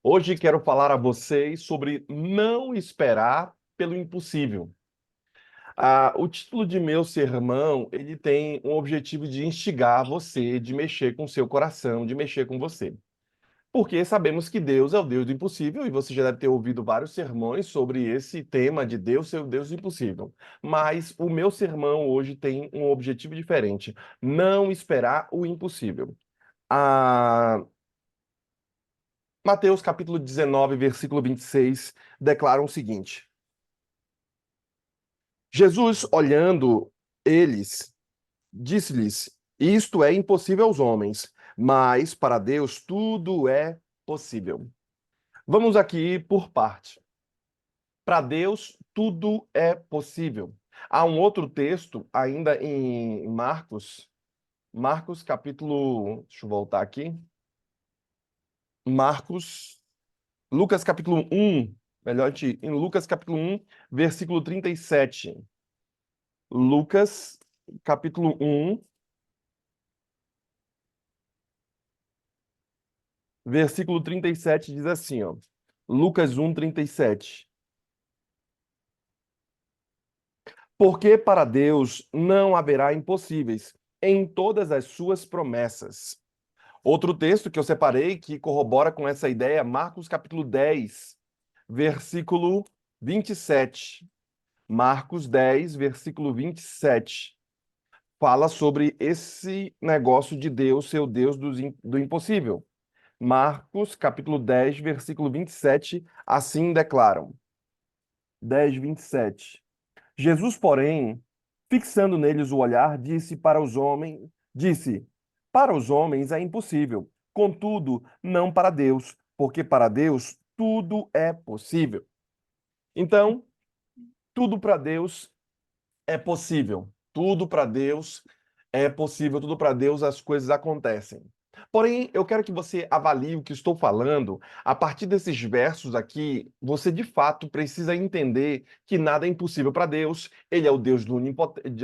Hoje quero falar a vocês sobre não esperar pelo impossível. O título de meu sermão, ele tem um objetivo de instigar você, de mexer com o seu coração, de mexer com você. Porque sabemos que Deus é o Deus do impossível e você já deve ter ouvido vários sermões sobre esse tema de Deus ser o Deus do impossível. Mas o meu sermão hoje tem um objetivo diferente: não esperar o impossível. Ah, Mateus capítulo 19, versículo 26, declara o seguinte: Jesus, olhando eles, disse-lhes: Isto é impossível aos homens, mas para Deus tudo é possível. Vamos aqui por parte. Para Deus tudo é possível. Há um outro texto ainda em Marcos capítulo, deixa eu voltar aqui. Marcos Lucas capítulo 1, melhor, em Lucas capítulo 1, versículo 37. Lucas capítulo 1, versículo 37 diz assim, ó. Lucas 1, 37. Porque para Deus não haverá impossíveis em todas as suas promessas. Outro texto que eu separei que corrobora com essa ideia, Marcos capítulo 10, versículo 27. Marcos 10, versículo 27. Fala sobre esse negócio de Deus ser o Deus do impossível. Marcos, capítulo 10, versículo 27, assim declaram. 10, 27. Jesus, porém, fixando neles o olhar, disse: Para os homens é impossível, contudo, não para Deus, porque para Deus tudo é possível. Então, tudo para Deus é possível. Tudo para Deus é possível, tudo para Deus as coisas acontecem. Porém, eu quero que você avalie o que estou falando. A partir desses versos aqui, você de fato precisa entender que nada é impossível para Deus. Ele é o Deus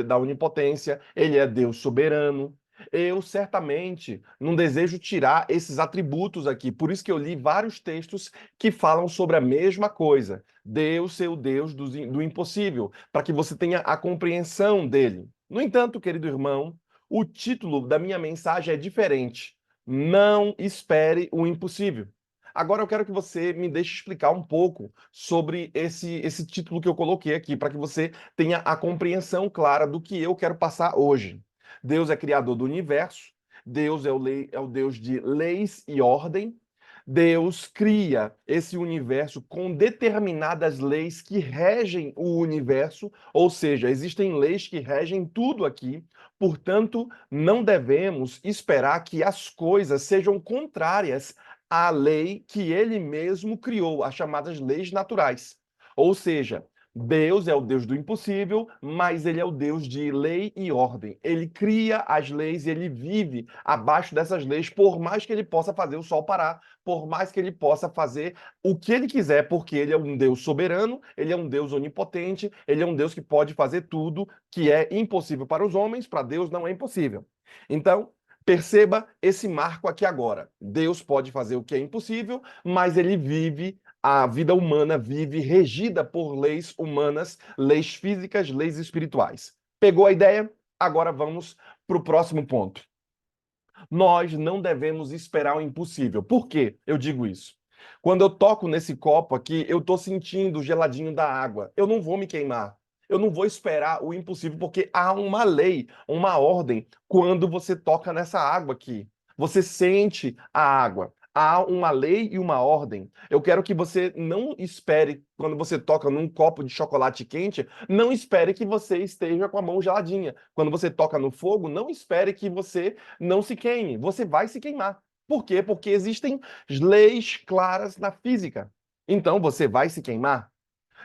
da onipotência, ele é Deus soberano. Eu certamente não desejo tirar esses atributos aqui, por isso que eu li vários textos que falam sobre a mesma coisa. Deus ser o Deus do impossível, para que você tenha a compreensão dele. No entanto, querido irmão, o título da minha mensagem é diferente. Não espere o impossível. Agora eu quero que você me deixe explicar um pouco sobre esse título que eu coloquei aqui, para que você tenha a compreensão clara do que eu quero passar hoje. Deus é criador do universo, Deus é o Deus de leis e ordem. Deus cria esse universo com determinadas leis que regem o universo, ou seja, existem leis que regem tudo aqui. Portanto, não devemos esperar que as coisas sejam contrárias à lei que ele mesmo criou, as chamadas leis naturais. Ou seja, Deus é o Deus do impossível, mas ele é o Deus de lei e ordem. Ele cria as leis e ele vive abaixo dessas leis, por mais que ele possa fazer o sol parar, por mais que ele possa fazer o que ele quiser, porque ele é um Deus soberano, ele é um Deus onipotente, ele é um Deus que pode fazer tudo que é impossível para os homens, para Deus não é impossível. Então, perceba esse marco aqui agora. Deus pode fazer o que é impossível, mas ele vive, a vida humana vive regida por leis humanas, leis físicas, leis espirituais. Pegou a ideia? Agora vamos para o próximo ponto. Nós não devemos esperar o impossível. Por que eu digo isso? Quando eu toco nesse copo aqui, eu estou sentindo o geladinho da água. Eu não vou me queimar. Eu não vou esperar o impossível, porque há uma lei, uma ordem, quando você toca nessa água aqui. Você sente a água. Há uma lei e uma ordem. Eu quero que você não espere, quando você toca num copo de chocolate quente, não espere que você esteja com a mão geladinha. Quando você toca no fogo, não espere que você não se queime, você vai se queimar. Por quê? Porque existem leis claras na física. Então você vai se queimar.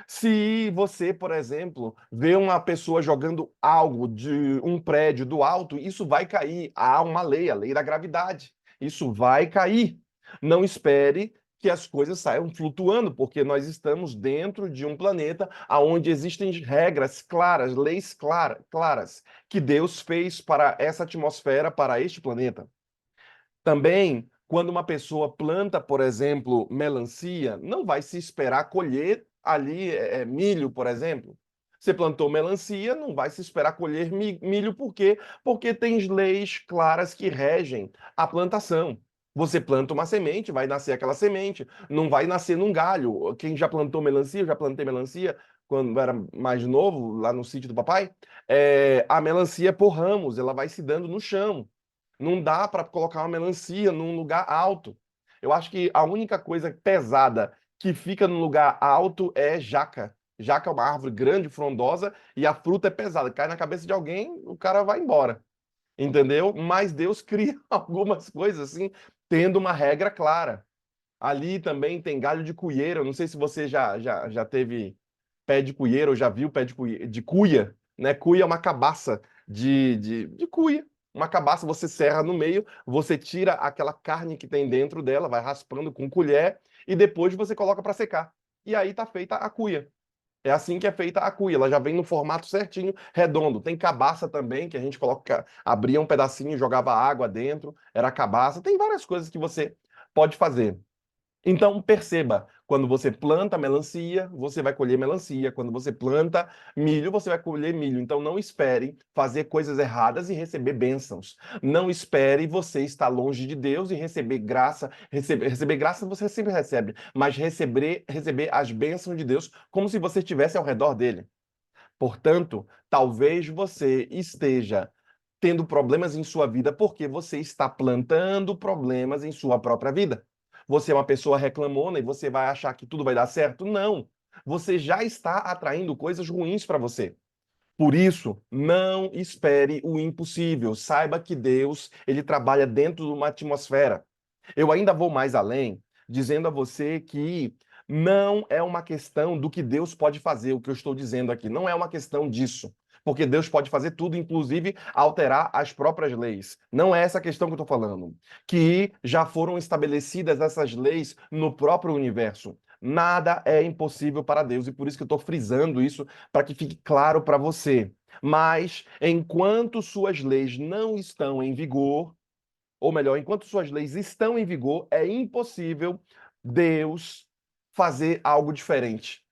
Se você, por exemplo, vê uma pessoa jogando algo de um prédio do alto, isso vai cair. Há uma lei, a lei da gravidade. Isso vai cair. Não espere que as coisas saiam flutuando, porque nós estamos dentro de um planeta onde existem regras claras, leis claras, que Deus fez para essa atmosfera, para este planeta. Também Quando uma pessoa planta, por exemplo, melancia, não vai se esperar colher ali milho, por exemplo. Você plantou melancia, não vai se esperar colher milho, por quê? Porque tem leis claras que regem a plantação. Você planta uma semente, vai nascer aquela semente, não vai nascer num galho. Quem já plantou melancia, eu já plantei melancia quando era mais novo, lá no sítio do papai, a melancia é por ramos, ela vai se dando no chão. Não dá para colocar uma melancia num lugar alto. Eu acho que a única coisa pesada que fica num lugar alto é jaca. Jaca é uma árvore grande, frondosa, e a fruta é pesada. Cai na cabeça de alguém, o cara vai embora. Entendeu? Mas Deus cria algumas coisas assim, tendo uma regra clara. Ali também tem galho de cuieiro. Eu não sei se você já teve pé de cuieiro ou já viu pé de cuia, né? Cuia é uma cabaça de cuia. Uma cabaça você serra no meio, você tira aquela carne que tem dentro dela, vai raspando com colher e depois você coloca para secar. E aí tá feita a cuia. É assim que é feita a cuia, ela já vem no formato certinho, redondo. Tem cabaça também, que a gente coloca, abria um pedacinho, jogava água dentro, era cabaça. Tem várias coisas que você pode fazer. Então, perceba, quando você planta melancia, você vai colher melancia. Quando você planta milho, você vai colher milho. Então, não espere fazer coisas erradas e receber bênçãos. Não espere você estar longe de Deus e receber graça. Receber graça você sempre recebe, mas receber as bênçãos de Deus como se você estivesse ao redor dele. Portanto, talvez você esteja tendo problemas em sua vida porque você está plantando problemas em sua própria vida. Você é uma pessoa reclamona e você vai achar que tudo vai dar certo? Não. Você já está atraindo coisas ruins para você. Por isso, não espere o impossível. Saiba que Deus, ele trabalha dentro de uma atmosfera. Eu ainda vou mais além, dizendo a você que não é uma questão do que Deus pode fazer, o que eu estou dizendo aqui. Não é uma questão disso. Porque Deus pode fazer tudo, inclusive alterar as próprias leis. Não é essa questão que eu estou falando. Que já foram estabelecidas essas leis no próprio universo. Nada é impossível para Deus, e por isso que eu estou frisando isso, para que fique claro para você. Mas, enquanto suas leis não estão em vigor, ou melhor, enquanto suas leis estão em vigor, é impossível Deus fazer algo diferente.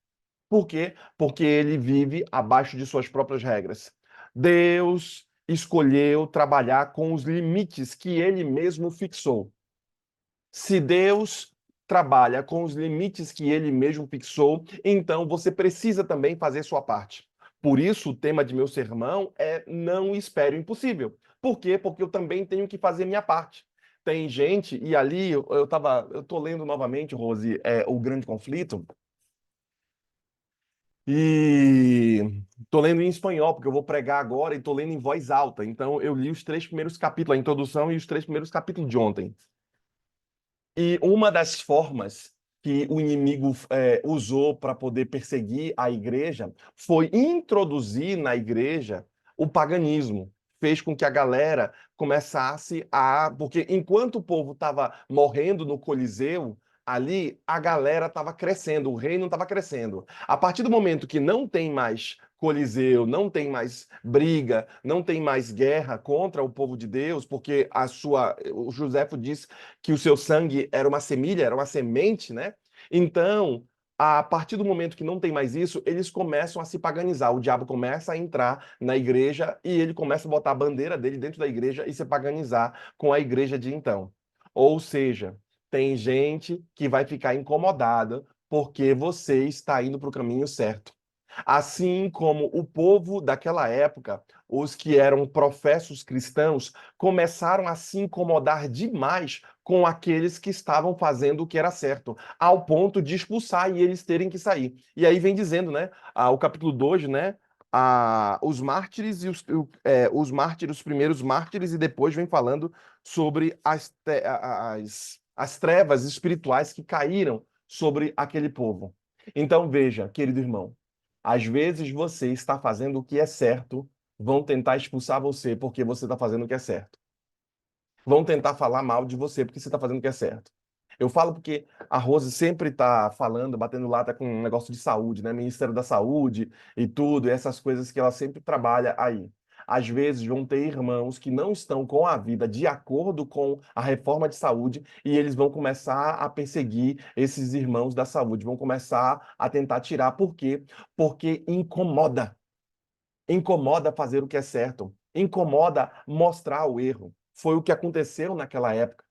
Por quê? Porque ele vive abaixo de suas próprias regras. Deus escolheu trabalhar com os limites que ele mesmo fixou. Se Deus trabalha com os limites que ele mesmo fixou, então você precisa também fazer sua parte. Por isso, o tema de meu sermão é não espere o impossível. Por quê? Porque eu também tenho que fazer minha parte. Tem gente, e ali eu tô lendo novamente, Rose, O Grande Conflito, e tô lendo em espanhol, porque eu vou pregar agora e tô lendo em voz alta. Então eu li os três primeiros capítulos, a introdução e os três primeiros capítulos de ontem. E uma das formas que o inimigo usou para poder perseguir a igreja foi introduzir na igreja o paganismo. Fez com que a galera começasse a. Porque enquanto o povo estava morrendo no Coliseu, ali a galera estava crescendo, o reino estava crescendo. A partir do momento que não tem mais Coliseu, não tem mais briga, não tem mais guerra contra o povo de Deus, porque o Joséfo diz que o seu sangue era uma semilha, era uma semente, né? Então, a partir do momento que não tem mais isso, eles começam a se paganizar. O diabo começa a entrar na igreja e ele começa a botar a bandeira dele dentro da igreja e se paganizar com a igreja de então. Ou seja, tem gente que vai ficar incomodada porque você está indo para o caminho certo. Assim como o povo daquela época, os que eram professos cristãos, começaram a se incomodar demais com aqueles que estavam fazendo o que era certo, ao ponto de expulsar e eles terem que sair. E aí vem dizendo, né, o capítulo 2, né, os mártires e os mártires, os primeiros mártires, e depois vem falando sobre as trevas espirituais que caíram sobre aquele povo. Então veja, querido irmão, às vezes você está fazendo o que é certo, vão tentar expulsar você porque você está fazendo o que é certo. Vão tentar falar mal de você porque você está fazendo o que é certo. Eu falo porque a Rose sempre está falando, batendo lata com um negócio de saúde, né? Ministério da Saúde e tudo, e essas coisas que ela sempre trabalha aí. Às vezes vão ter irmãos que não estão com a vida de acordo com a reforma de saúde e eles vão começar a perseguir esses irmãos da saúde, vão começar a tentar tirar. Por quê? Porque incomoda. Incomoda fazer o que é certo. Incomoda mostrar o erro. Foi o que aconteceu naquela época.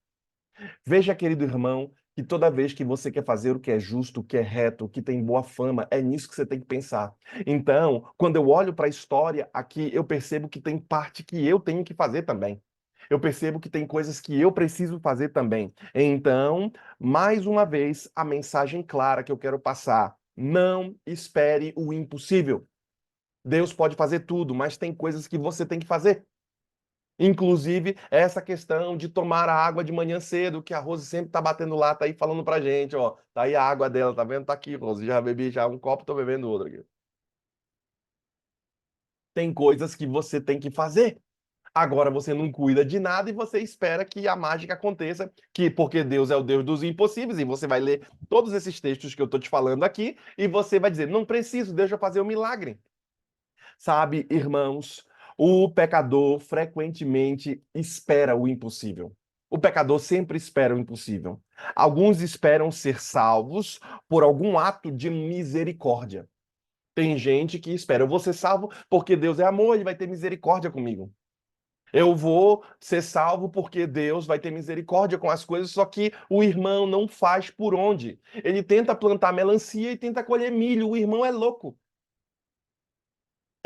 Veja, querido irmão, que toda vez que você quer fazer o que é justo, o que é reto, o que tem boa fama, é nisso que você tem que pensar. Então, quando eu olho para a história aqui, eu percebo que tem parte que eu tenho que fazer também. Eu percebo que tem coisas que eu preciso fazer também. Então, mais uma vez, a mensagem clara que eu quero passar: não espere o impossível. Deus pode fazer tudo, mas tem coisas que você tem que fazer. Inclusive, essa questão de tomar a água de manhã cedo, que a Rose sempre tá batendo lá, tá aí falando pra gente, ó. Tá aí a água dela, tá vendo? Tá aqui, Rose. Já bebi já um copo, tô bebendo outro aqui. Tem coisas que você tem que fazer. Agora você não cuida de nada e você espera que a mágica aconteça, que porque Deus é o Deus dos impossíveis, e você vai ler todos esses textos que eu tô te falando aqui, e você vai dizer: não preciso, deixa eu fazer o milagre. Sabe, irmãos, o pecador frequentemente espera o impossível. O pecador sempre espera o impossível. Alguns esperam ser salvos por algum ato de misericórdia. Tem gente que espera, eu vou ser salvo porque Deus é amor, ele vai ter misericórdia comigo. Eu vou ser salvo porque Deus vai ter misericórdia com as coisas, só que o irmão não faz por onde. Ele tenta plantar melancia e tenta colher milho, o irmão é louco.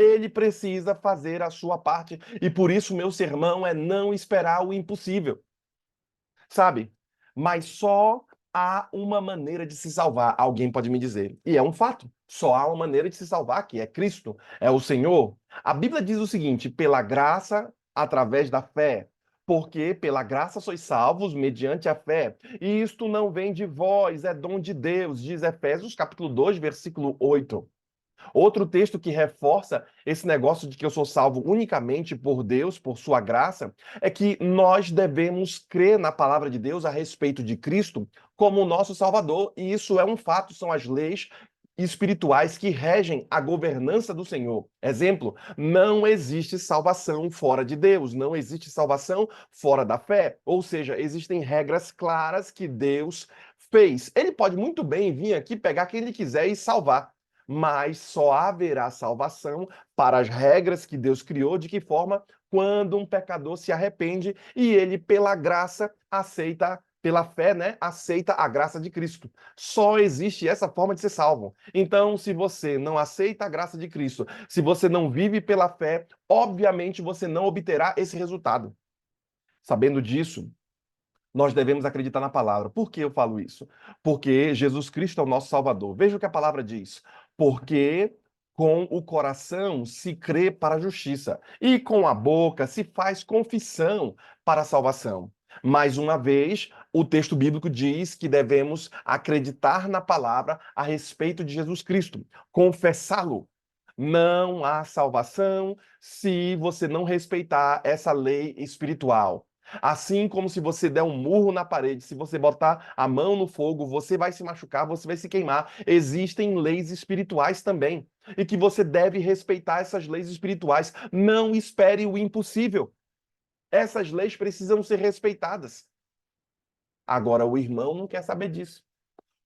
Ele precisa fazer a sua parte. E por isso, meu sermão é não esperar o impossível. Sabe? Mas só há uma maneira de se salvar, alguém pode me dizer. E é um fato. Só há uma maneira de se salvar, que é Cristo, é o Senhor. A Bíblia diz o seguinte: pela graça, através da fé. Porque pela graça sois salvos mediante a fé. E isto não vem de vós, é dom de Deus, diz Efésios capítulo 2, versículo 8. Outro texto que reforça esse negócio de que eu sou salvo unicamente por Deus, por sua graça, é que nós devemos crer na palavra de Deus a respeito de Cristo como o nosso Salvador, e isso é um fato, são as leis espirituais que regem a governança do Senhor. Exemplo, não existe salvação fora de Deus, não existe salvação fora da fé, ou seja, existem regras claras que Deus fez. Ele pode muito bem vir aqui pegar quem ele quiser e salvar, mas só haverá salvação para as regras que Deus criou. De que forma? Quando um pecador se arrepende e ele, pela graça, aceita, pela fé, né? Aceita a graça de Cristo. Só existe essa forma de ser salvo. Então, se você não aceita a graça de Cristo, se você não vive pela fé, obviamente você não obterá esse resultado. Sabendo disso, nós devemos acreditar na palavra. Por que eu falo isso? Porque Jesus Cristo é o nosso Salvador. Veja o que a palavra diz. Porque com o coração se crê para a justiça, e com a boca se faz confissão para a salvação. Mais uma vez, o texto bíblico diz que devemos acreditar na palavra a respeito de Jesus Cristo, confessá-lo. Não há salvação se você não respeitar essa lei espiritual. Assim como se você der um murro na parede, se você botar a mão no fogo, você vai se machucar, você vai se queimar. Existem leis espirituais também. E que você deve respeitar essas leis espirituais. Não espere o impossível. Essas leis precisam ser respeitadas. Agora, o irmão não quer saber disso.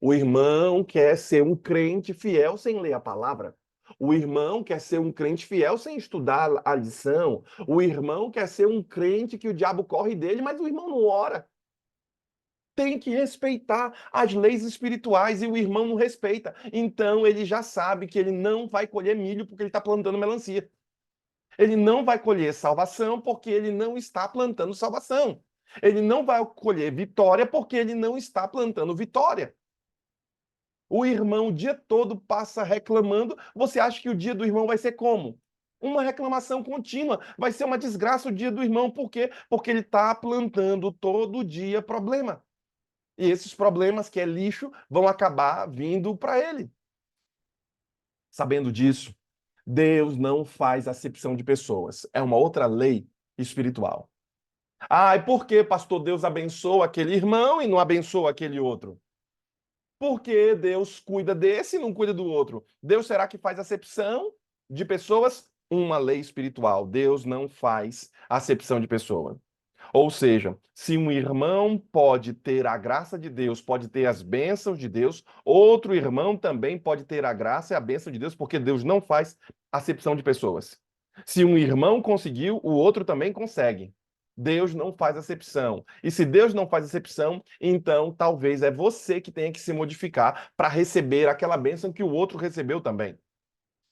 O irmão quer ser um crente fiel sem ler a palavra. O irmão quer ser um crente fiel sem estudar a lição. O irmão quer ser um crente que o diabo corre dele, mas o irmão não ora. Tem que respeitar as leis espirituais e o irmão não respeita. Então ele já sabe que ele não vai colher milho porque ele está plantando melancia. Ele não vai colher salvação porque ele não está plantando salvação. Ele não vai colher vitória porque ele não está plantando vitória. O irmão o dia todo passa reclamando. Você acha que o dia do irmão vai ser como? Uma reclamação contínua. Vai ser uma desgraça o dia do irmão. Por quê? Porque ele está plantando todo dia problema. E esses problemas, que é lixo, vão acabar vindo para ele. Sabendo disso, Deus não faz acepção de pessoas. É uma outra lei espiritual. Ah, e por que, pastor, Deus abençoa aquele irmão e não abençoa aquele outro? Porque Deus cuida desse e não cuida do outro. Deus será que faz acepção de pessoas? uma lei espiritual. Deus não faz acepção de pessoa. Ou seja, se um irmão pode ter a graça de Deus, pode ter as bênçãos de Deus, outro irmão também pode ter a graça e a bênção de Deus, porque Deus não faz acepção de pessoas. Se um irmão conseguiu, o outro também consegue. Deus não faz acepção. E se Deus não faz acepção, então talvez é você que tenha que se modificar para receber aquela bênção que o outro recebeu também.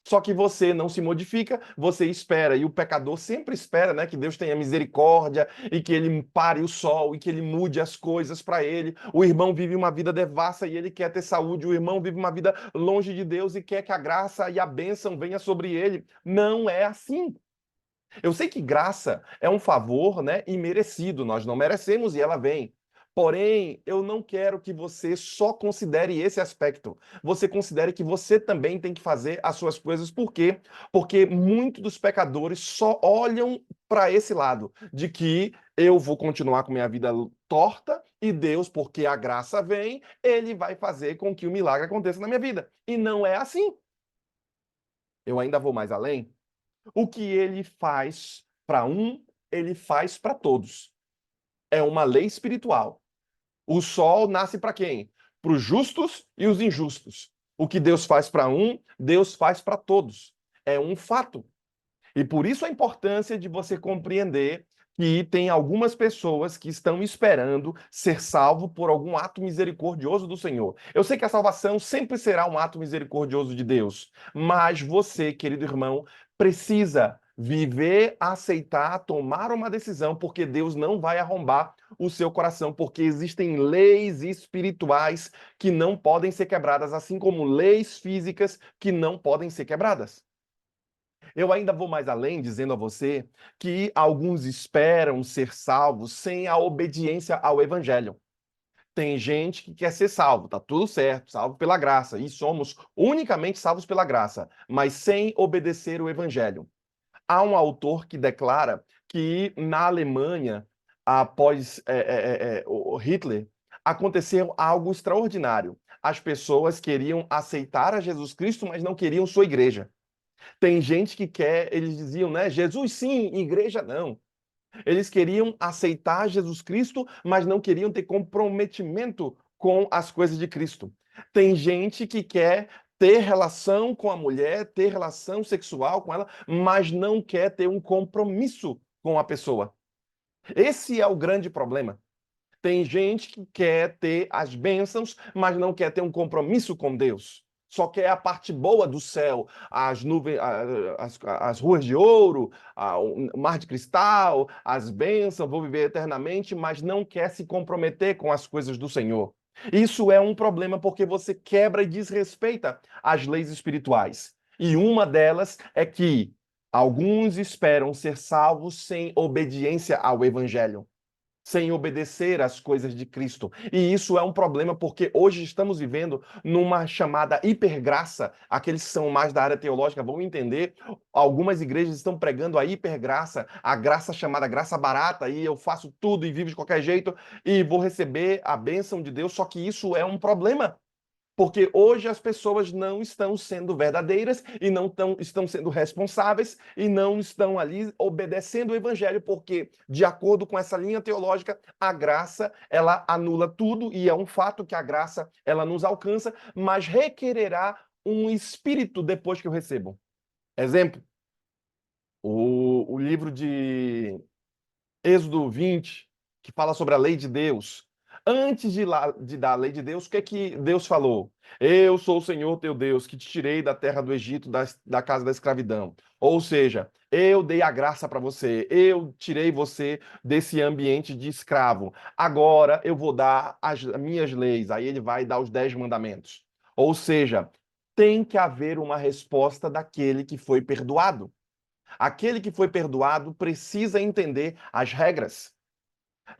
Só que você não se modifica, você espera, e o pecador sempre espera, né, que Deus tenha misericórdia e que ele pare o sol e que ele mude as coisas para ele. O irmão vive uma vida devassa e ele quer ter saúde, o irmão vive uma vida longe de Deus e quer que a graça e a bênção venha sobre ele. Não é assim. Eu sei que graça é um favor, né, imerecido, nós não merecemos e ela vem. Porém, eu não quero que você só considere esse aspecto. Você considere que você também tem que fazer as suas coisas. Por quê? Porque muitos dos pecadores só olham para esse lado, de que eu vou continuar com minha vida torta e Deus, porque a graça vem, ele vai fazer com que o milagre aconteça na minha vida. E não é assim. Eu ainda vou mais além. O que ele faz para um, ele faz para todos. É uma lei espiritual. O sol nasce para quem? Para os justos e os injustos. O que Deus faz para um, Deus faz para todos. É um fato. E por isso a importância de você compreender que tem algumas pessoas que estão esperando ser salvo por algum ato misericordioso do Senhor. Eu sei que a salvação sempre será um ato misericordioso de Deus, mas você, querido irmão, precisa viver, aceitar, tomar uma decisão, porque Deus não vai arrombar o seu coração, porque existem leis espirituais que não podem ser quebradas, assim como leis físicas que não podem ser quebradas. Eu ainda vou mais além, dizendo a você que alguns esperam ser salvos sem a obediência ao evangelho. Tem gente que quer ser salvo, tá tudo certo, salvo pela graça, e somos unicamente salvos pela graça, mas sem obedecer o evangelho. Há um autor que declara que na Alemanha, após o Hitler, aconteceu algo extraordinário. As pessoas queriam aceitar a Jesus Cristo, mas não queriam sua igreja. Tem gente que quer, eles diziam, né? Jesus sim, igreja não. Eles queriam aceitar Jesus Cristo, mas não queriam ter comprometimento com as coisas de Cristo. Tem gente que quer ter relação com a mulher, ter relação sexual com ela, mas não quer ter um compromisso com a pessoa. Esse é o grande problema. Tem gente que quer ter as bênçãos, mas não quer ter um compromisso com Deus. Só quer a parte boa do céu, as nuvens, as ruas de ouro, o mar de cristal, as bênçãos, vou viver eternamente, mas não quer se comprometer com as coisas do Senhor. Isso é um problema porque você quebra e desrespeita as leis espirituais. E uma delas é que alguns esperam ser salvos sem obediência ao evangelho, sem obedecer às coisas de Cristo. E isso é um problema porque hoje estamos vivendo numa chamada hipergraça. Aqueles que são mais da área teológica vão entender. Algumas igrejas estão pregando a hipergraça, a graça chamada graça barata, e eu faço tudo e vivo de qualquer jeito e vou receber a bênção de Deus. Só que isso é um problema. Porque hoje as pessoas não estão sendo verdadeiras e não estão sendo responsáveis e não estão ali obedecendo o evangelho, porque, de acordo com essa linha teológica, a graça, ela anula tudo e é um fato que a graça, ela nos alcança, mas requererá um espírito depois que eu recebo. Exemplo, o livro de Êxodo 20, que fala sobre a lei de Deus. Antes de dar a lei de Deus, o que é que Deus falou? Eu sou o Senhor teu Deus, que te tirei da terra do Egito, da casa da escravidão. Ou seja, eu dei a graça para você, eu tirei você desse ambiente de escravo. Agora eu vou dar as minhas leis. Aí ele vai dar os 10 mandamentos. Ou seja, tem que haver uma resposta daquele que foi perdoado. Aquele que foi perdoado precisa entender as regras.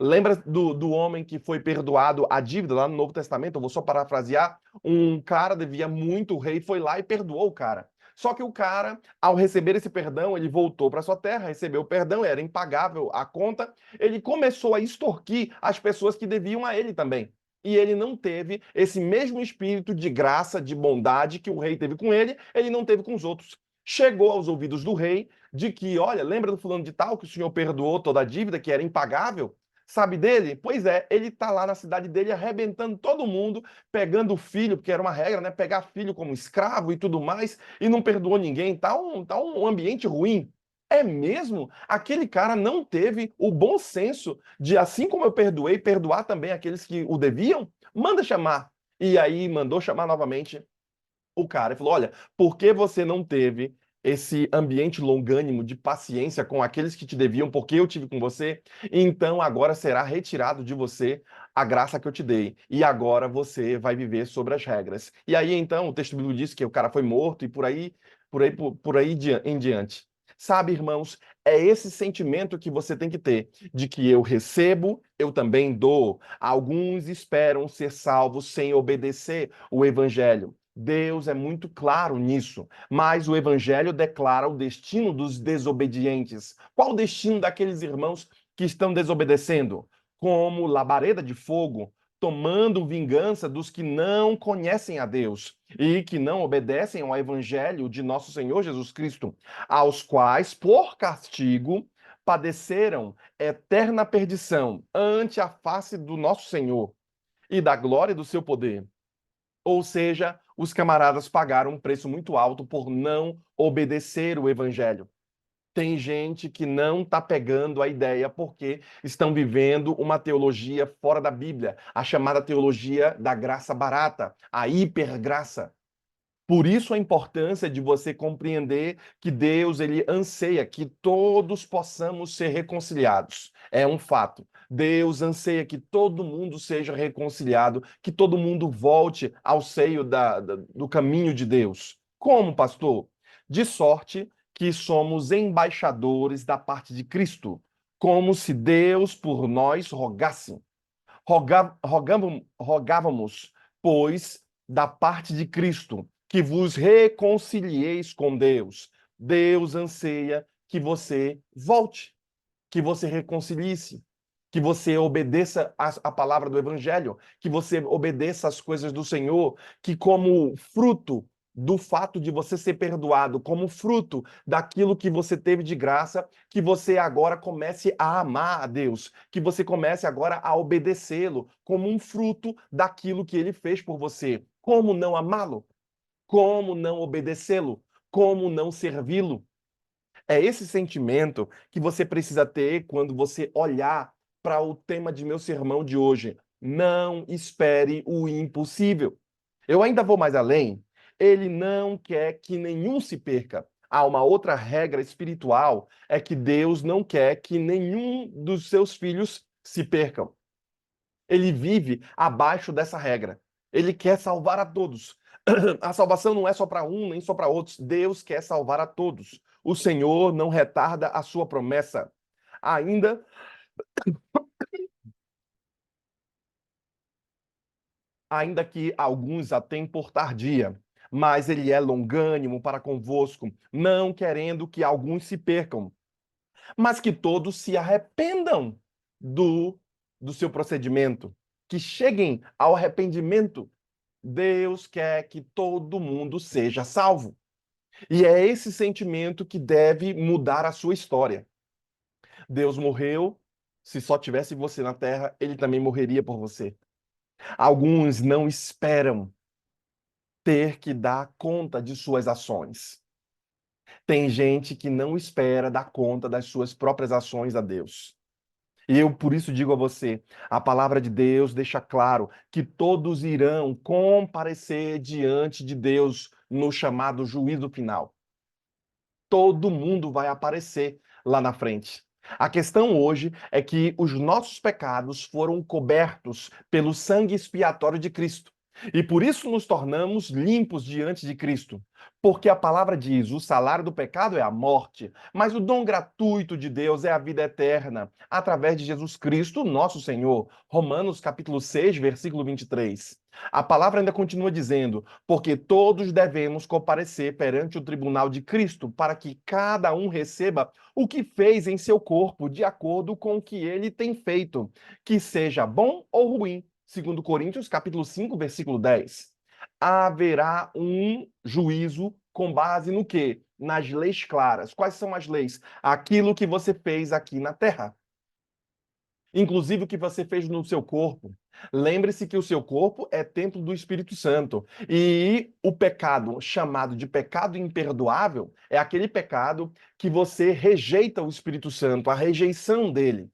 Lembra do homem que foi perdoado a dívida lá no Novo Testamento? Eu vou só parafrasear. Um cara devia muito, o rei foi lá e perdoou o cara. Só que o cara, ao receber esse perdão, ele voltou para sua terra, recebeu o perdão, era impagável a conta. Ele começou a extorquir as pessoas que deviam a ele também. E ele não teve esse mesmo espírito de graça, de bondade que o rei teve com ele não teve com os outros. chegou aos ouvidos do rei de que, olha, lembra do fulano de tal que o senhor perdoou toda a dívida, que era impagável? Sabe dele? Pois é, ele está lá na cidade dele arrebentando todo mundo, pegando o filho, porque era uma regra, né? Pegar filho como escravo e tudo mais, e não perdoou ninguém. Tá um ambiente ruim. É mesmo? Aquele cara não teve o bom senso de, assim como eu perdoei, perdoar também aqueles que o deviam? Manda chamar. E aí mandou chamar novamente o cara e falou: olha, por que você não teve esse ambiente longânimo de paciência com aqueles que te deviam, porque eu tive com você? Então agora será retirado de você a graça que eu te dei. E agora você vai viver sobre as regras. E aí então o texto bíblico diz que o cara foi morto e em diante. Sabe, irmãos, é esse sentimento que você tem que ter, de que eu recebo, eu também dou. Alguns esperam ser salvos sem obedecer o evangelho. Deus é muito claro nisso, mas o evangelho declara o destino dos desobedientes. Qual o destino daqueles irmãos que estão desobedecendo? Como labareda de fogo, tomando vingança dos que não conhecem a Deus e que não obedecem ao evangelho de nosso Senhor Jesus Cristo, aos quais, por castigo, padeceram eterna perdição ante a face do nosso Senhor e da glória do seu poder. Ou seja, os camaradas pagaram um preço muito alto por não obedecer o evangelho. Tem gente que não está pegando a ideia porque estão vivendo uma teologia fora da Bíblia, a chamada teologia da graça barata, a hipergraça. Por isso a importância de você compreender que Deus ele anseia que todos possamos ser reconciliados. É um fato. Deus anseia que todo mundo seja reconciliado, que todo mundo volte ao seio do caminho de Deus. Como, pastor? De sorte que somos embaixadores da parte de Cristo, como se Deus por nós rogasse. Rogávamos, pois, da parte de Cristo, que vos reconcilieis com Deus. Deus anseia que você volte, que você reconcilie-se, que você obedeça a palavra do Evangelho, que você obedeça às coisas do Senhor, que como fruto do fato de você ser perdoado, como fruto daquilo que você teve de graça, que você agora comece a amar a Deus, que você comece agora a obedecê-lo, como um fruto daquilo que ele fez por você. Como não amá-lo? Como não obedecê-lo? Como não servi-lo? É esse sentimento que você precisa ter quando você olhar para o tema de meu sermão de hoje. Não espere o impossível. Eu ainda vou mais além. Ele não quer que nenhum se perca. Há uma outra regra espiritual, é que Deus não quer que nenhum dos seus filhos se percam. Ele vive abaixo dessa regra. Ele quer salvar a todos. A salvação não é só para um, nem só para outros. Deus quer salvar a todos. O Senhor não retarda a sua promessa. Ainda, ainda que alguns a tenham por tardia, mas ele é longânimo para convosco, não querendo que alguns se percam, mas que todos se arrependam do seu procedimento, que cheguem ao arrependimento. Deus quer que todo mundo seja salvo. E é esse sentimento que deve mudar a sua história. Deus morreu, se só tivesse você na terra, ele também morreria por você. Alguns não esperam ter que dar conta de suas ações. Tem gente que não espera dar conta das suas próprias ações a Deus. E eu por isso digo a você, a palavra de Deus deixa claro que todos irão comparecer diante de Deus no chamado juízo final. Todo mundo vai aparecer lá na frente. A questão hoje é que os nossos pecados foram cobertos pelo sangue expiatório de Cristo. E por isso nos tornamos limpos diante de Cristo. Porque a palavra diz: o salário do pecado é a morte, mas o dom gratuito de Deus é a vida eterna, através de Jesus Cristo, nosso Senhor. Romanos capítulo 6, versículo 23. A palavra ainda continua dizendo: porque todos devemos comparecer perante o tribunal de Cristo, para que cada um receba o que fez em seu corpo, de acordo com o que ele tem feito, que seja bom ou ruim. Segundo Coríntios, capítulo 5, versículo 10. haverá um juízo com base no quê? Nas leis claras. Quais são as leis? Aquilo que você fez aqui na terra. Inclusive o que você fez no seu corpo. Lembre-se que o seu corpo é templo do Espírito Santo. E o pecado chamado de pecado imperdoável é aquele pecado que você rejeita o Espírito Santo, a rejeição dele.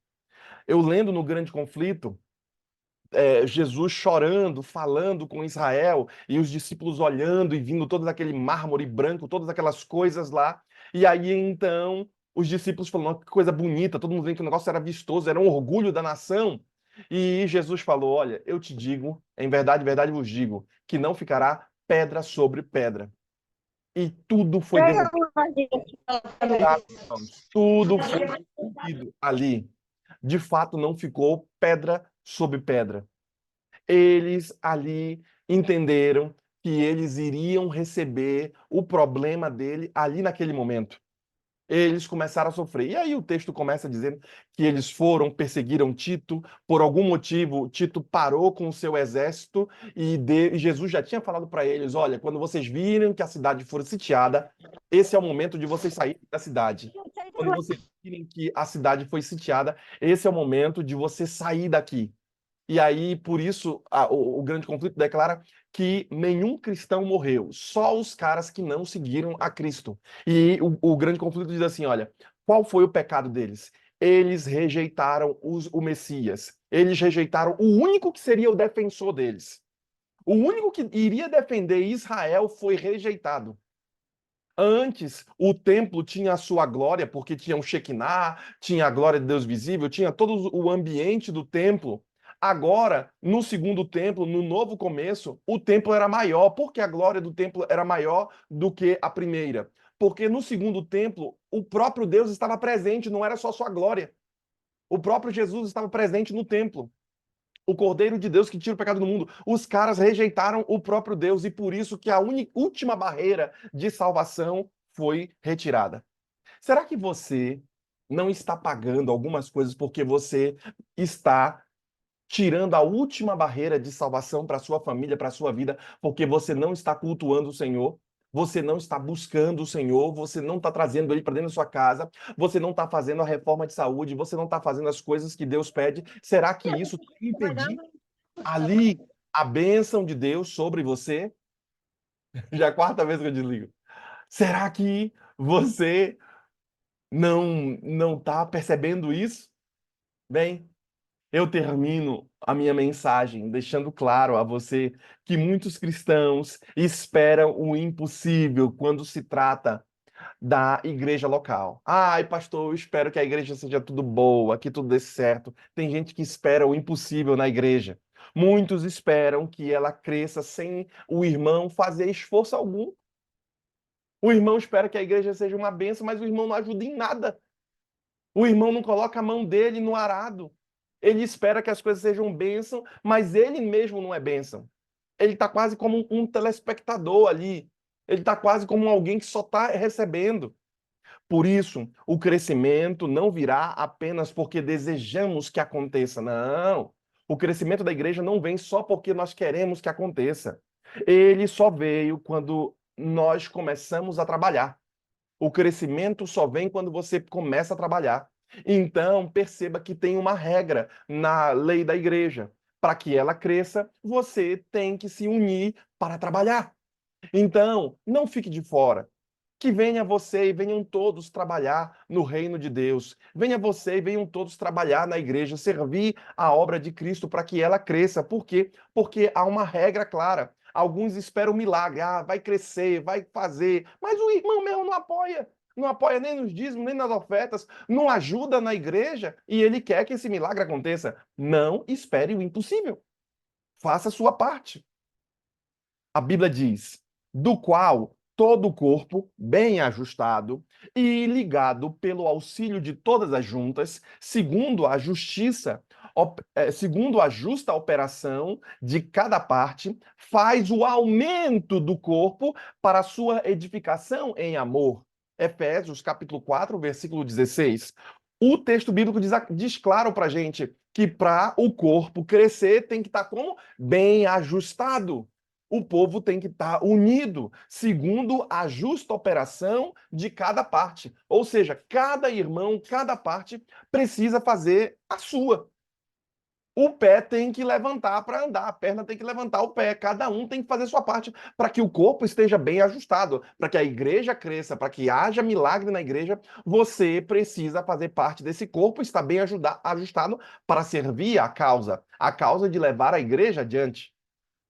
Eu lendo no Grande Conflito, Jesus chorando, falando com Israel, e os discípulos olhando e vindo todo aquele mármore branco, todas aquelas coisas lá. E aí então os discípulos falando, que coisa bonita, todo mundo vendo que o negócio era vistoso, era um orgulho da nação. E Jesus falou: Olha, eu te digo, em verdade vos digo, que não ficará pedra sobre pedra. E tudo foi derrubado, irmãos. Tudo foi destruído ali. De fato, não ficou pedra sobre pedra. Eles ali entenderam que eles iriam receber o problema dele ali naquele momento. Eles começaram a sofrer. E aí o texto começa dizendo que eles foram, perseguiram Tito, por algum motivo Tito parou com o seu exército e Jesus já tinha falado para eles, olha, quando vocês virem que a cidade for sitiada, esse é o momento de vocês saírem da cidade. Quando vocês virem que a cidade foi sitiada, esse é o momento de você sair daqui. E aí, por isso, o grande conflito declara que nenhum cristão morreu, só os caras que não seguiram a Cristo. E o grande conflito diz assim: olha, qual foi o pecado deles? Eles rejeitaram o Messias, eles rejeitaram o único que seria o defensor deles. O único que iria defender Israel foi rejeitado. Antes, o templo tinha a sua glória, porque tinha o Shekinah, tinha a glória de Deus visível, tinha todo o ambiente do templo. Agora, no segundo templo, no novo começo, o templo era maior. Por que a glória do templo era maior do que a primeira? Porque no segundo templo, o próprio Deus estava presente, não era só sua glória. O próprio Jesus estava presente no templo. O Cordeiro de Deus que tira o pecado do mundo. Os caras rejeitaram o próprio Deus e por isso que a última barreira de salvação foi retirada. Será que você não está pagando algumas coisas porque você está tirando a última barreira de salvação para sua família, para sua vida, porque você não está cultuando o Senhor? Você não está buscando o Senhor, você não está trazendo Ele para dentro da sua casa, você não está fazendo a reforma de saúde, você não está fazendo as coisas que Deus pede. Será que isso tem impedir ali a bênção de Deus sobre você? Já é a quarta vez que eu desligo. Será que você não está percebendo isso? Bem, eu termino a minha mensagem deixando claro a você que muitos cristãos esperam o impossível quando se trata da igreja local. Ai, pastor, eu espero que a igreja seja tudo boa, que tudo dê certo. Tem gente que espera o impossível na igreja. Muitos esperam que ela cresça sem o irmão fazer esforço algum. O irmão espera que a igreja seja uma bênção, mas o irmão não ajuda em nada. O irmão não coloca a mão dele no arado. Ele espera que as coisas sejam bênção, mas ele mesmo não é bênção. Ele está quase como um telespectador ali. Ele está quase como alguém que só está recebendo. Por isso, o crescimento não virá apenas porque desejamos que aconteça. Não. O crescimento da igreja não vem só porque nós queremos que aconteça. Ele só veio quando nós começamos a trabalhar. O crescimento só vem quando você começa a trabalhar. Então, perceba que tem uma regra na lei da igreja. Para que ela cresça, você tem que se unir para trabalhar. Então, não fique de fora. Que venha você e venham todos trabalhar no reino de Deus. Venha você e venham todos trabalhar na igreja, servir a obra de Cristo para que ela cresça. Por quê? Porque há uma regra clara. Alguns esperam milagre. Ah, vai crescer, vai fazer. Mas o irmão mesmo não apoia. Não apoia nem nos dízimos, nem nas ofertas. Não ajuda na igreja e ele quer que esse milagre aconteça. Não espere o impossível. Faça a sua parte. A Bíblia diz, do qual todo o corpo, bem ajustado e ligado pelo auxílio de todas as juntas, segundo a justiça, segundo a justa operação de cada parte, faz o aumento do corpo para a sua edificação em amor. Efésios capítulo 4, versículo 16. O texto bíblico diz claro para a gente que para o corpo crescer tem que estar como? Bem ajustado. O povo tem que estar unido, segundo a justa operação de cada parte. Ou seja, cada irmão, cada parte precisa fazer a sua. O pé tem que levantar para andar, a perna tem que levantar o pé, cada um tem que fazer sua parte para que o corpo esteja bem ajustado, para que a igreja cresça, para que haja milagre na igreja. Você precisa fazer parte desse corpo, estar bem ajustado para servir a causa de levar a igreja adiante.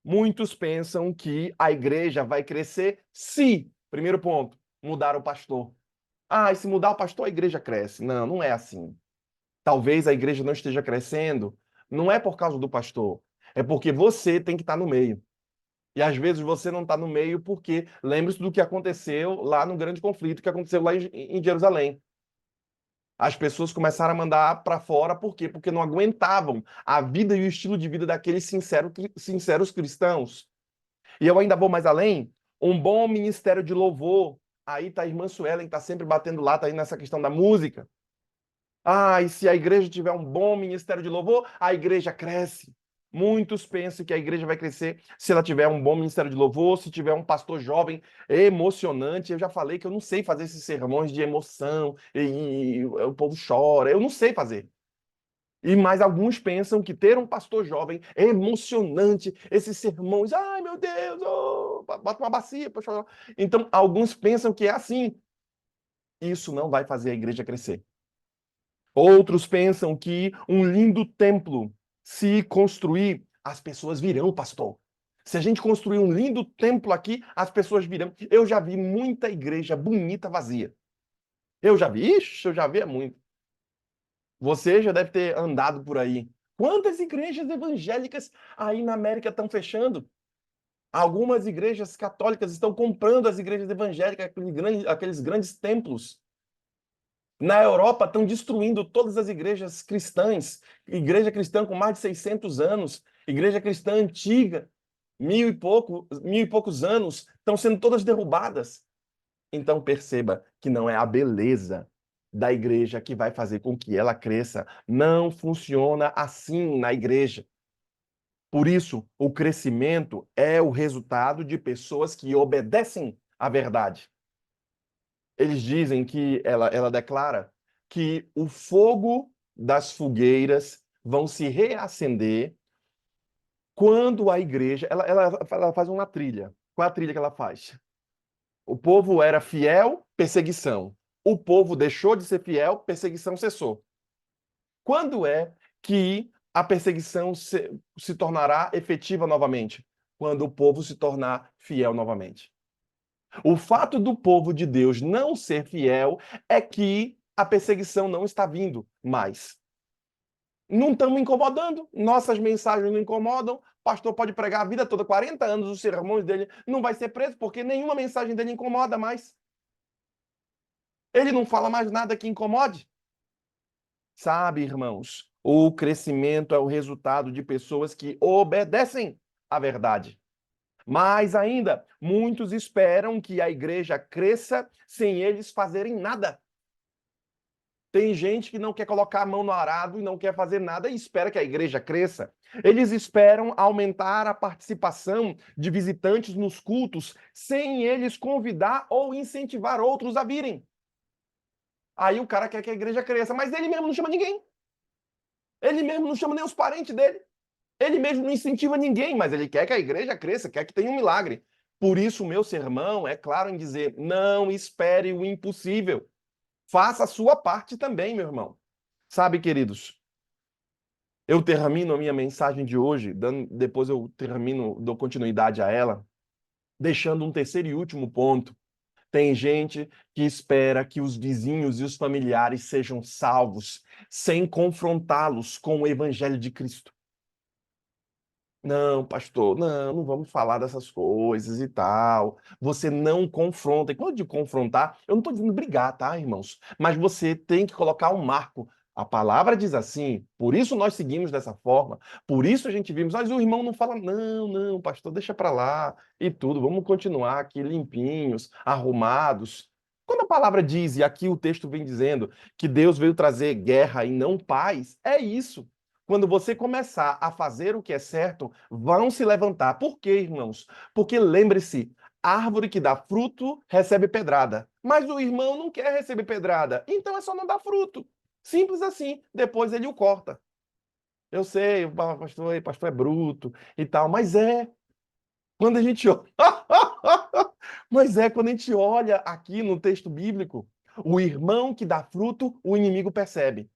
Muitos pensam que a igreja vai crescer se, primeiro ponto, mudar o pastor. Ah, e se mudar o pastor, a igreja cresce. Não, não é assim. Talvez a igreja não esteja crescendo, não é por causa do pastor, é porque você tem que estar no meio. E às vezes você não está no meio porque lembre-se do que aconteceu lá no grande conflito que aconteceu lá em Jerusalém. As pessoas começaram a mandar para fora, por quê? Porque não aguentavam a vida e o estilo de vida daqueles sinceros cristãos. E eu ainda vou mais além, um bom ministério de louvor. Aí tá a irmã Suelen, que está sempre batendo lata aí nessa questão da música. Ah, e se a igreja tiver um bom ministério de louvor, a igreja cresce. Muitos pensam que a igreja vai crescer se ela tiver um bom ministério de louvor, se tiver um pastor jovem emocionante. Eu já falei que eu não sei fazer esses sermões de emoção e o povo chora. Eu não sei fazer. E mais alguns pensam que ter um pastor jovem emocionante, esses sermões, ai meu Deus, oh, bota uma bacia para chorar. Então, alguns pensam que é assim. Isso não vai fazer a igreja crescer. Outros pensam que um lindo templo, se construir, as pessoas virão, pastor. Se a gente construir um lindo templo aqui, as pessoas virão. Eu já vi muita igreja bonita vazia. Eu já vi, ixi, eu já vi muito. Você já deve ter andado por aí. Quantas igrejas evangélicas aí na América estão fechando? Algumas igrejas católicas estão comprando as igrejas evangélicas, aqueles grandes templos. Na Europa estão destruindo todas as igrejas cristãs, igreja cristã com mais de 600 anos, igreja cristã antiga, mil e poucos anos, estão sendo todas derrubadas. Então perceba que não é a beleza da igreja que vai fazer com que ela cresça. Não funciona assim na igreja. Por isso, o crescimento é o resultado de pessoas que obedecem à verdade. Eles dizem que ela declara que o fogo das fogueiras vão se reacender quando a igreja ela faz uma trilha. Qual é a trilha que ela faz? O povo era fiel, perseguição. O povo deixou de ser fiel, perseguição cessou. Quando é que a perseguição se tornará efetiva novamente? Quando o povo se tornar fiel novamente. O fato do povo de Deus não ser fiel é que a perseguição não está vindo mais. Não estamos incomodando, nossas mensagens não incomodam. O pastor pode pregar a vida toda, 40 anos, os sermões dele não vai ser preso, porque nenhuma mensagem dele incomoda mais. Ele não fala mais nada que incomode. Sabe, irmãos, o crescimento é o resultado de pessoas que obedecem à verdade. Mais ainda, muitos esperam que a igreja cresça sem eles fazerem nada. Tem gente que não quer colocar a mão no arado e não quer fazer nada e espera que a igreja cresça. Eles esperam aumentar a participação de visitantes nos cultos sem eles convidar ou incentivar outros a virem. Aí o cara quer que a igreja cresça, mas ele mesmo não chama ninguém. Ele mesmo não chama nem os parentes dele. Ele mesmo não incentiva ninguém, mas ele quer que a igreja cresça, quer que tenha um milagre. Por isso, o meu sermão é claro em dizer: não espere o impossível. Faça a sua parte também, meu irmão. Sabe, queridos, eu termino a minha mensagem de hoje, depois eu termino, dou continuidade a ela, deixando um terceiro e último ponto. Tem gente que espera que os vizinhos e os familiares sejam salvos, sem confrontá-los com o evangelho de Cristo. Não, pastor, não vamos falar dessas coisas e tal. Você não confronta. E quando eu digo confrontar, eu não estou dizendo brigar, tá, irmãos? Mas você tem que colocar um marco. A palavra diz assim, por isso nós seguimos dessa forma, por isso a gente vimos, mas o irmão não fala, não, pastor, deixa para lá e tudo, vamos continuar aqui limpinhos, arrumados. Quando a palavra diz, e aqui o texto vem dizendo, que Deus veio trazer guerra e não paz, é isso. Quando você começar a fazer o que é certo, vão se levantar. Por quê, irmãos? Porque lembre-se, árvore que dá fruto recebe pedrada. Mas o irmão não quer receber pedrada, então é só não dar fruto. Simples assim. Depois ele o corta. Eu sei, o pastor é bruto e tal, mas quando a gente olha. Mas quando a gente olha aqui no texto bíblico, o irmão que dá fruto, o inimigo persegue.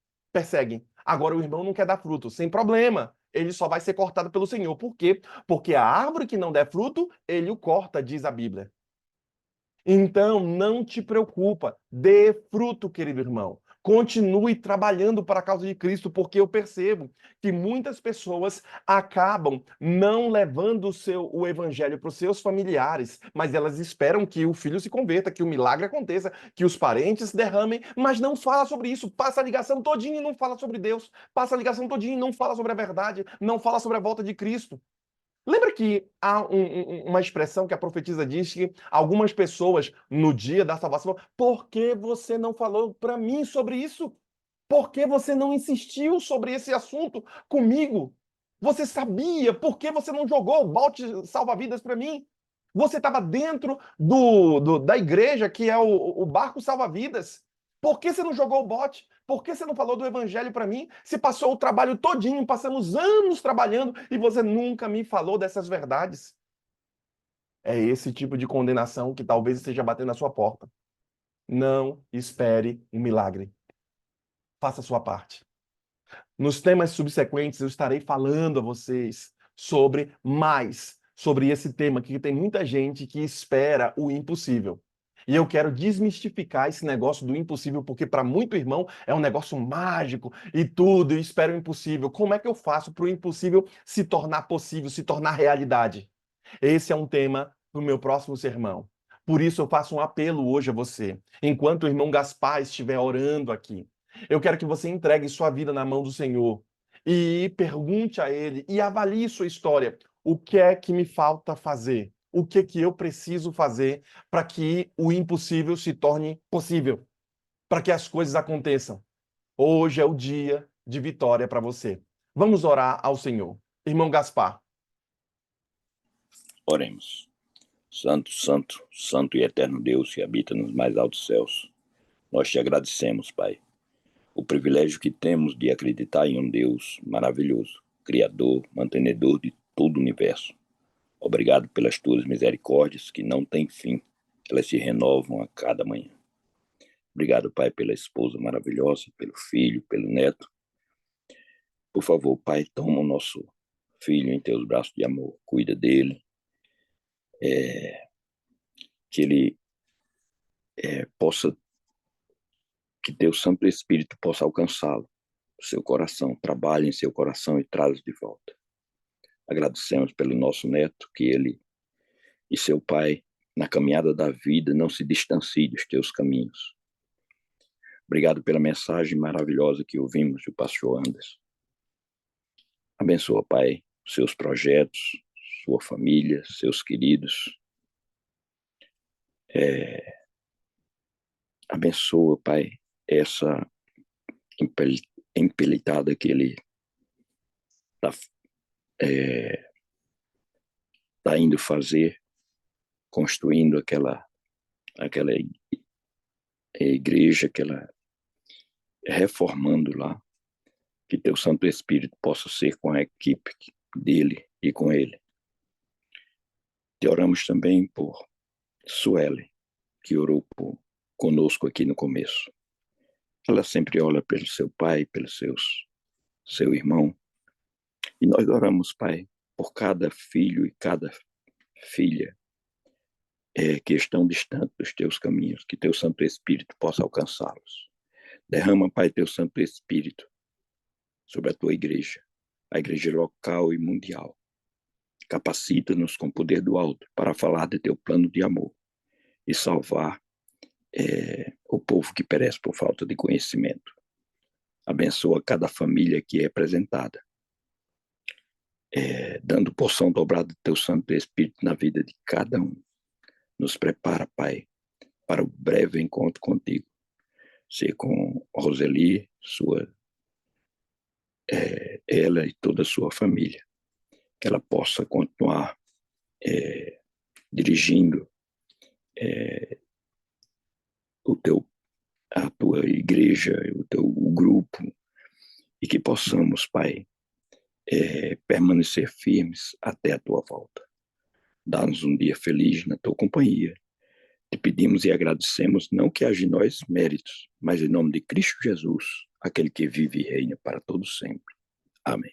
Agora o irmão não quer dar fruto, sem problema. Ele só vai ser cortado pelo Senhor. Por quê? Porque a árvore que não der fruto, ele o corta, diz a Bíblia. Então, não te preocupa, dê fruto, querido irmão. Continue trabalhando para a causa de Cristo, porque eu percebo que muitas pessoas acabam não levando o evangelho para os seus familiares, mas elas esperam que o filho se converta, que o milagre aconteça, que os parentes derramem, mas não fala sobre isso. Passa a ligação todinha e não fala sobre Deus. Passa a ligação todinha e não fala sobre a verdade, não fala sobre a volta de Cristo. Lembra que há uma expressão que a profetisa diz que algumas pessoas, no dia da salvação, por que você não falou para mim sobre isso? Por que você não insistiu sobre esse assunto comigo? Você sabia? Por que você não jogou o balde salva-vidas para mim? Você estava dentro da igreja, que é o barco salva-vidas. Por que você não jogou o bote? Por que você não falou do evangelho para mim? Se passou o trabalho todinho, passamos anos trabalhando e você nunca me falou dessas verdades. É esse tipo de condenação que talvez esteja batendo na sua porta. Não espere um milagre. Faça a sua parte. Nos temas subsequentes, eu estarei falando a vocês sobre esse tema, que tem muita gente que espera o impossível. E eu quero desmistificar esse negócio do impossível, porque para muito irmão é um negócio mágico e tudo, e espera o impossível. Como é que eu faço para o impossível se tornar possível, se tornar realidade? Esse é um tema para o meu próximo sermão. Por isso eu faço um apelo hoje a você, enquanto o irmão Gaspar estiver orando aqui. Eu quero que você entregue sua vida na mão do Senhor e pergunte a Ele e avalie sua história. O que é que me falta fazer? O que é que eu preciso fazer para que o impossível se torne possível? Para que as coisas aconteçam? Hoje é o dia de vitória para você. Vamos orar ao Senhor. Irmão Gaspar. Oremos. Santo, santo, santo e eterno Deus que habita nos mais altos céus, nós te agradecemos, Pai, o privilégio que temos de acreditar em um Deus maravilhoso, Criador, mantenedor de todo o universo. Obrigado pelas tuas misericórdias que não têm fim, elas se renovam a cada manhã. Obrigado, Pai, pela esposa maravilhosa, pelo filho, pelo neto. Por favor, Pai, toma o nosso filho em teus braços de amor, cuida dele, que ele possa, que teu Santo Espírito possa alcançá-lo, seu coração, trabalhe em seu coração e traz de volta. Agradecemos pelo nosso neto, que ele e seu pai, na caminhada da vida, não se distanciem dos teus caminhos. Obrigado pela mensagem maravilhosa que ouvimos do pastor Anderson. Abençoa, Pai, seus projetos, sua família, seus queridos. Abençoa, Pai, essa empelitada que ele está indo fazer, construindo aquela igreja, reformando lá, que teu Santo Espírito possa ser com a equipe dele e com ele. Te oramos também por Sueli, que orou conosco aqui no começo. Ela sempre ora pelo seu pai, pelos seu irmão. E nós oramos, Pai, por cada filho e cada filha que estão distantes dos teus caminhos, que teu Santo Espírito possa alcançá-los. Derrama, Pai, teu Santo Espírito sobre a tua igreja, a igreja local e mundial. Capacita-nos com o poder do alto para falar de teu plano de amor e salvar o povo que perece por falta de conhecimento. Abençoa cada família aqui representada, dando porção dobrada do teu Santo Espírito na vida de cada um. Nos prepara, Pai, para o breve encontro contigo. Ser com Roseli, sua ela e toda a sua família, que ela possa continuar dirigindo a tua igreja, o grupo, e que possamos, Pai, permanecer firmes até a tua volta. Dá-nos um dia feliz na tua companhia. Te pedimos e agradecemos, não que haja em nós méritos, mas em nome de Cristo Jesus, aquele que vive e reina para todos sempre. Amém.